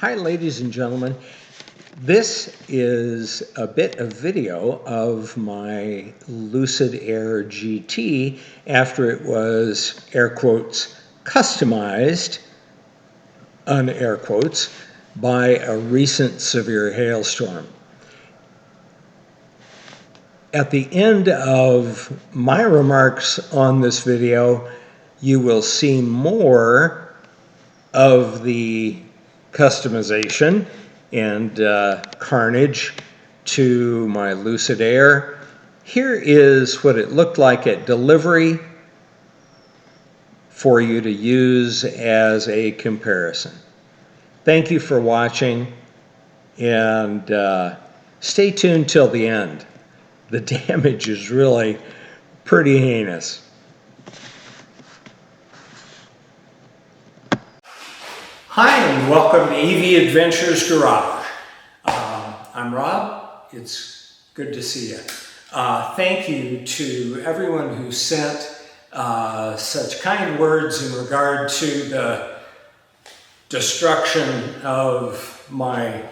Hi, ladies and gentlemen. This is a bit of video of my lucidair GT after it was, air quotes, customized, unair quotes, by a recent severe hailstorm. At the end of my remarks on this video, you will see more of the customization and carnage to my lucidair. Here is what it looked like at delivery for you to use as a comparison. Thank you for watching, and stay tuned till the end. The damage is really pretty heinous. Hi, and welcome to EV Adventures Garage. I'm Rob. It's good to see you. Thank you to everyone who sent such kind words in regard to the destruction of my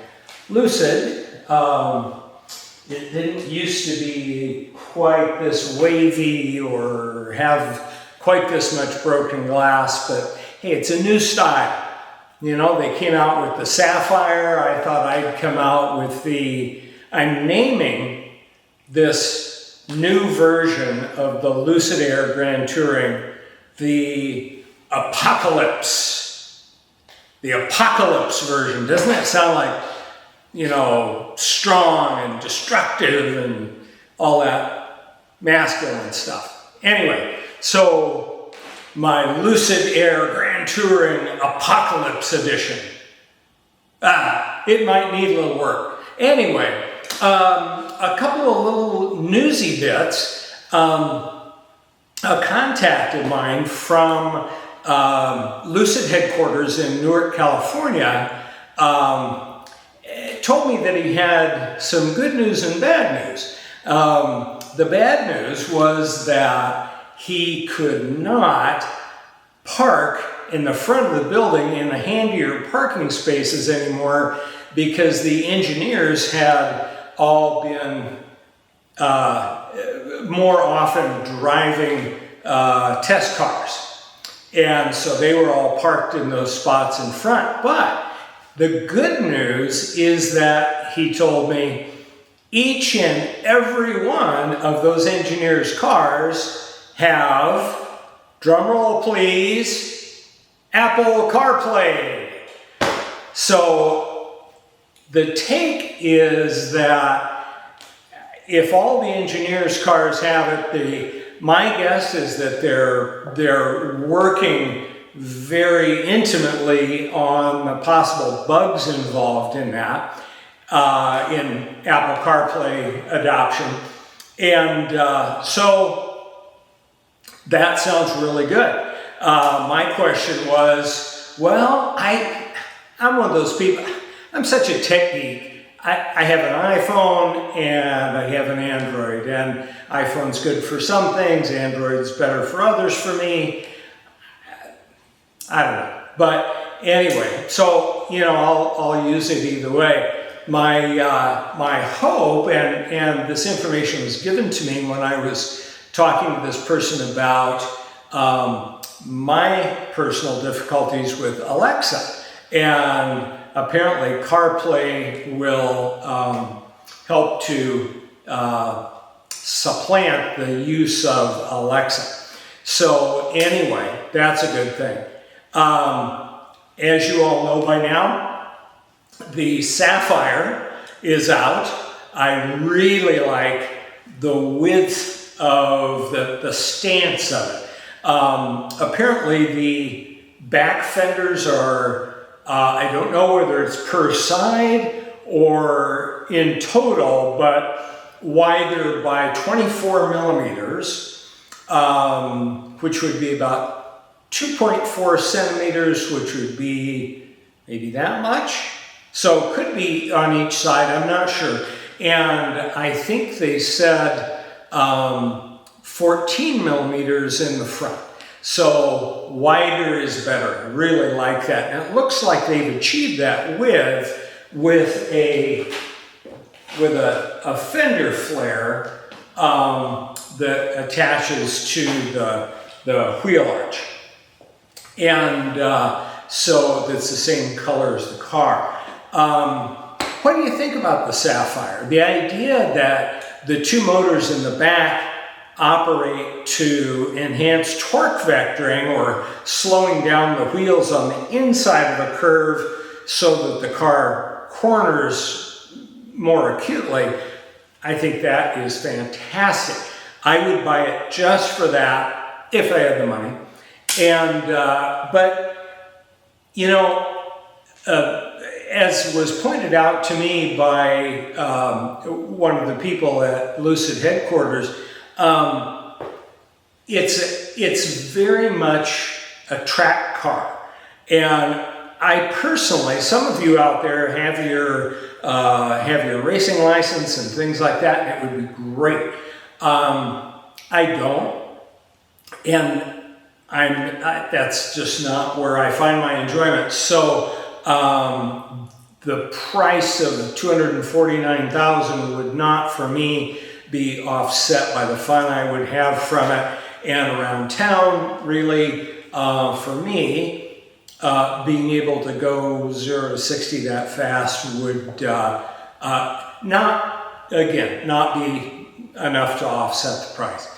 Lucid. It didn't used to be quite this wavy or have quite this much broken glass, but hey, it's a new style. You know, they came out with the Sapphire. I thought I'd come out with I'm naming this new version of the lucidair Grand Touring the Apocalypse. The Apocalypse version. Doesn't that sound like, you know, strong and destructive and all that masculine stuff? Anyway, so my lucidair Grand Touring Apocalypse Edition. It might need a little work. Anyway, a couple of little newsy bits. A contact of mine from Lucid headquarters in Newark, California, told me that he had some good news and bad news. The bad news was that he could not park in the front of the building in the handier parking spaces anymore because the engineers had all been more often driving test cars. And so they were all parked in those spots in front. But the good news is that he told me each and every one of those engineers' cars have, drumroll please, Apple CarPlay. So the take is that if all the engineers' cars have it, my guess is that they're working very intimately on the possible bugs involved in that, in Apple CarPlay adoption. And so that sounds really good. My question was, well, I'm one of those people, I'm such a tech geek. I have an iPhone and I have an Android, and iPhone's good for some things, Android's better for others for me. I don't know. But anyway, so, you know, I'll use it either way. My hope, and this information was given to me when I was talking to this person about my personal difficulties with Alexa. And apparently CarPlay will help to supplant the use of Alexa. So anyway, that's a good thing. As you all know by now, the Sapphire is out. I really like the width of the stance of it. Apparently the back fenders are, I don't know whether it's per side or in total, but wider by 24 millimeters, which would be about 2.4 centimeters, which would be maybe that much. So it could be on each side, I'm not sure. And I think they said 14 millimeters in the front. So wider is better. I really like that. And it looks like they've achieved that with a fender flare that attaches to the wheel arch. And so it's the same color as the car. What do you think about the Sapphire? The idea that the two motors in the back operate to enhance torque vectoring or slowing down the wheels on the inside of a curve so that the car corners more acutely, I think that is fantastic. I would buy it just for that if I had the money. And, but, you know, as was pointed out to me by one of the people at Lucid headquarters, it's very much a track car. And I personally, some of you out there have your racing license and things like that, and it would be great. I don't, and that's just not where I find my enjoyment. So the price of $249,000 would not, for me, be offset by the fun I would have from it. And around town, really, for me, being able to go 0 to 60 that fast would not be enough to offset the price.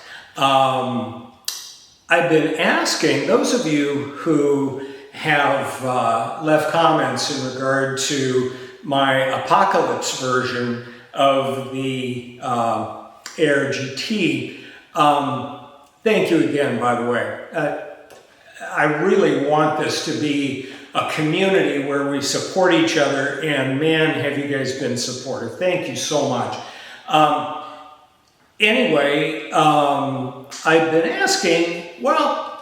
I've been asking those of you who have left comments in regard to my Apocalypse version of the Air GT. Thank you again, by the way. I really want this to be a community where we support each other, and man, have you guys been supportive. Thank you so much. Anyway, I've been asking, well,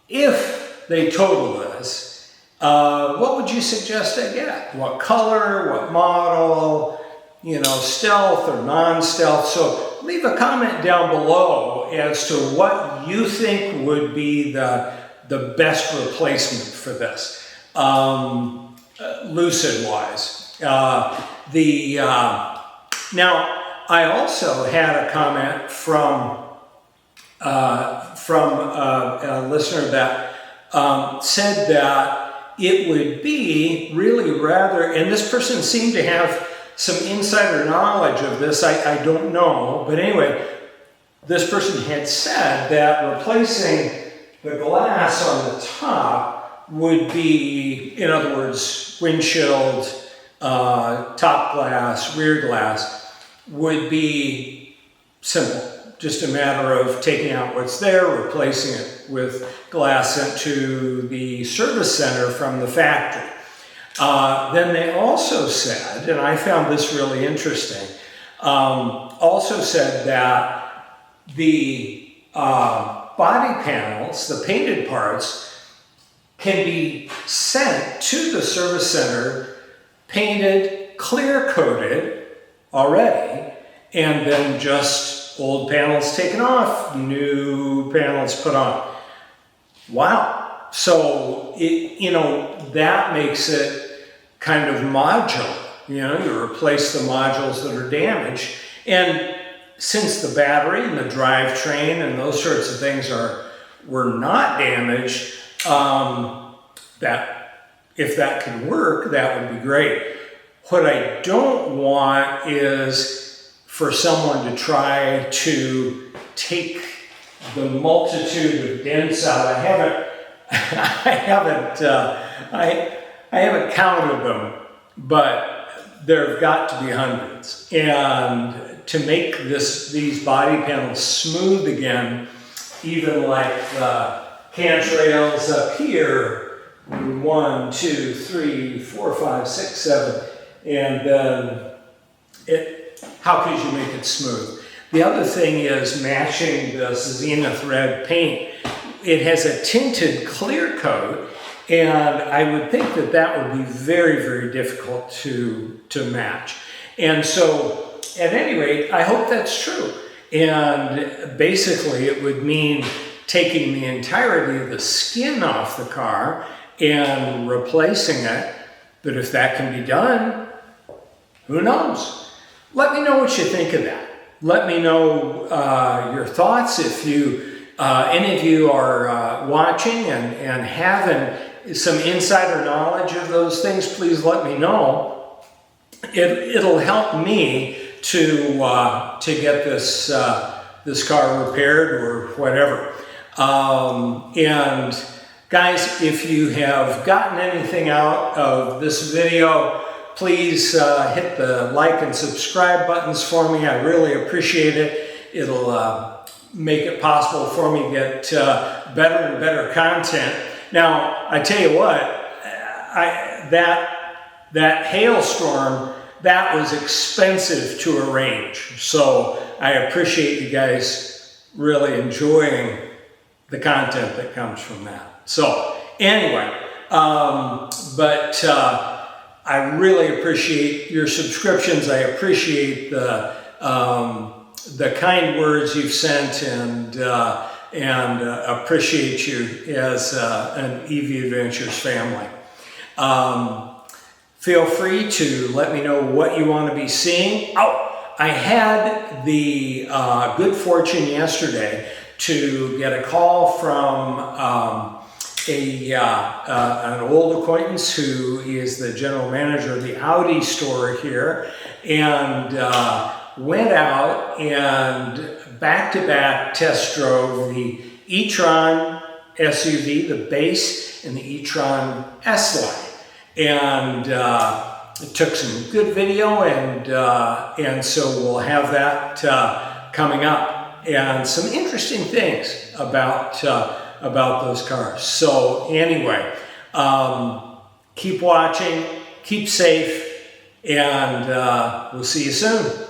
if they total this, what would you suggest I get? What color, what model, you know, stealth or non-stealth? So leave a comment down below as to what you think would be the best replacement for this, Lucid-wise. Now, I also had a comment from a listener that said that it would be really rather, and this person seemed to have some insider knowledge of this, I don't know, but anyway, this person had said that replacing the glass on the top would be, in other words, windshield, top glass, rear glass, would be simple. Just a matter of taking out what's there, replacing it with glass sent to the service center from the factory. Then they also said, and I found this really interesting, also said that the body panels, the painted parts, can be sent to the service center, painted, clear-coated already, and then just old panels taken off, new panels put on. Wow. So, that makes it kind of modular. You replace the modules that are damaged. And since the battery and the drivetrain and those sorts of things were not damaged, that if that could work, that would be great. What I don't want is for someone to try to take the multitude of dents out. I haven't counted them, but there have got to be hundreds. And to make these body panels smooth again, even like the cantrails up here, 1, 2, 3, 4, 5, 6, 7, and then how could you make it smooth? The other thing is matching the Zenith red paint. It has a tinted clear coat, and I would think that would be very, very difficult to match. And so, at any rate, I hope that's true. And basically, it would mean taking the entirety of the skin off the car and replacing it. But if that can be done, who knows? Let me know what you think of that. Let me know your thoughts. If any of you are watching and having some insider knowledge of those things, please let me know. It'll help me to get this car repaired or whatever. And guys, if you have gotten anything out of this video, please hit the like and subscribe buttons for me. I really appreciate it. It'll make it possible for me to get better and better content. Now, I tell you what, that hailstorm, that was expensive to arrange. So I appreciate you guys really enjoying the content that comes from that. So anyway, I really appreciate your subscriptions. I appreciate the kind words you've sent, and appreciate you as an EV Adventures family. Feel free to let me know what you want to be seeing. Oh, I had the good fortune yesterday to get a call from an old acquaintance who is the general manager of the Audi store here, and went out and back-to-back test drove the e-tron SUV, the base, and the e-tron S-Line. And it took some good video, and so we'll have that coming up, and some interesting things about those cars. So anyway, keep watching, keep safe, and we'll see you soon.